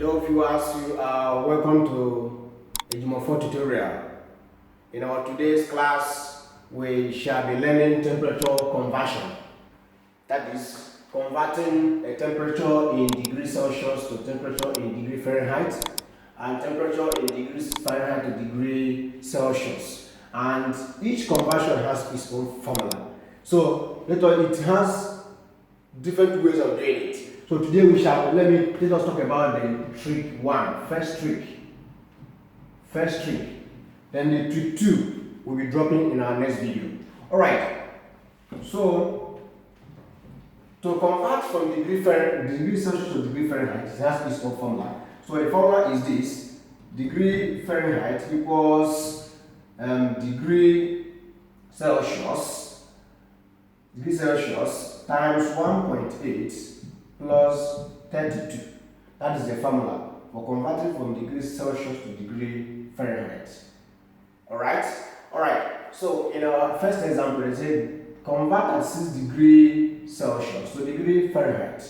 Hello viewers, you are welcome to Ejimofor tutorial. In our today's class, we shall be learning temperature conversion. That is, converting a temperature in degrees Celsius to temperature in degree Fahrenheit and temperature in degrees Fahrenheit to degree Celsius. And each conversion has its own formula. So it has different ways of doing it. So today let us talk about the trick 1, first trick. Then the trick 2 will be dropping in our next video. Alright, so to convert from degree Celsius to degree Fahrenheit, it has its own formula. So the formula is this: degree Fahrenheit equals degree Celsius times 1.8 plus 32. That is the formula for converting from degree Celsius to degree Fahrenheit. Alright? So in our first example, they say convert at 6 degree Celsius to degree Fahrenheit.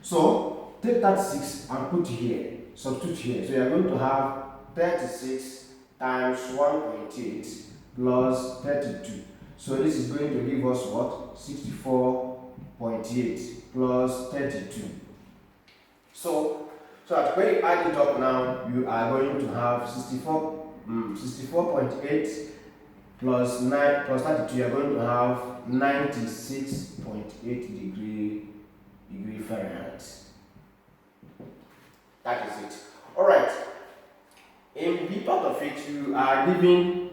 So take that 6 and put here, substitute here. So you are going to have 36 times 1.8 plus 32. So this is going to give us what? 64.8 plus 32. So that when you add it up now, you are going to have 64.8 plus 9 plus 32. You are going to have 96.8 degree Fahrenheit. That is it. Alright. In B part of it, you are given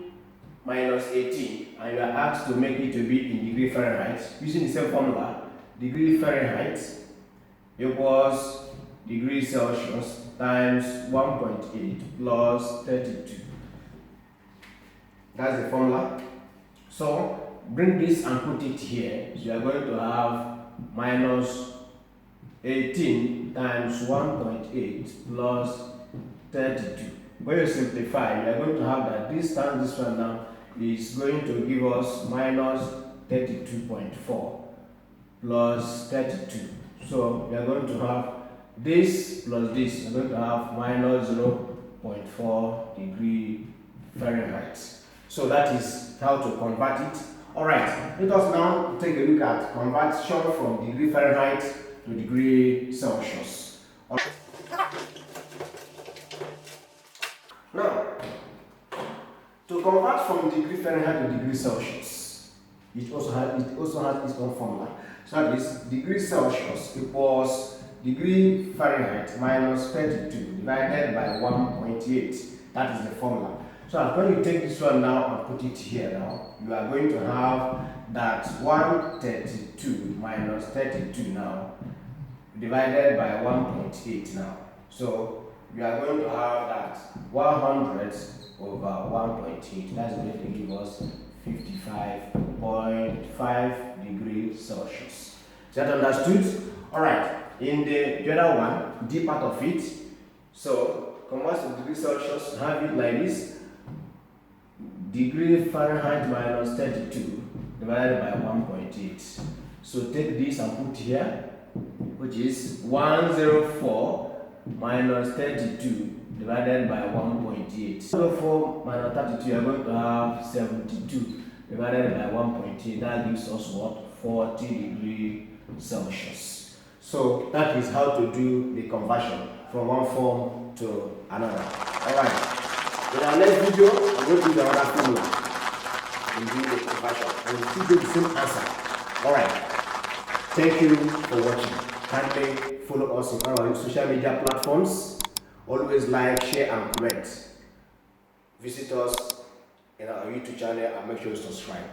minus 18 and you are asked to make it to be in degree Fahrenheit using the same formula. Degree Fahrenheit equals degree Celsius times 1.8 plus 32. That's the formula. So bring this and put it here. So you are going to have minus 18 times 1.8 plus 32. When you simplify, you are going to have that this times this one now is going to give us minus 32.4 plus 32. So we are going to have this plus this. We are going to have minus 0.4 degree Fahrenheit. So that is how to convert it. Alright, let us now take a look at conversion from degree Fahrenheit to degree Celsius. Alright. Now, to convert from degree Fahrenheit to degree Celsius, it also has its own formula. So that is degree Celsius equals degree Fahrenheit minus 32 divided by 1.8. That is the formula. So when you take this one now and put it here now, you are going to have that 132 minus 32 now divided by 1.8 now. So you are going to have that 100 over 1.8. That's going to give us 55.5 degrees Celsius. Is that understood? Alright, in the other one, D part of it, so convert to degree Celsius, have it like this: degree Fahrenheit minus 32 divided by 1.8. So take this and put here, which is 104 minus 32 divided by 1.8. 104 minus 32, you are going to have 72 divided by 1.8. That gives us what? 40 degrees Celsius. So that is how to do the conversion from one form to another. Alright. In our next video, I'm going to use another formula in doing the conversion, and we'll still get the same answer. Alright. Thank you for watching. Kindly follow us on our social media platforms. Always like, share, and comment. Visit us in our YouTube channel and make sure you subscribe.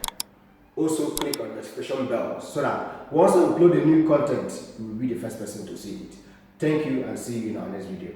Also click on the notification bell so that once we upload a new content, you will be the first person to see it. Thank you and see you in our next video.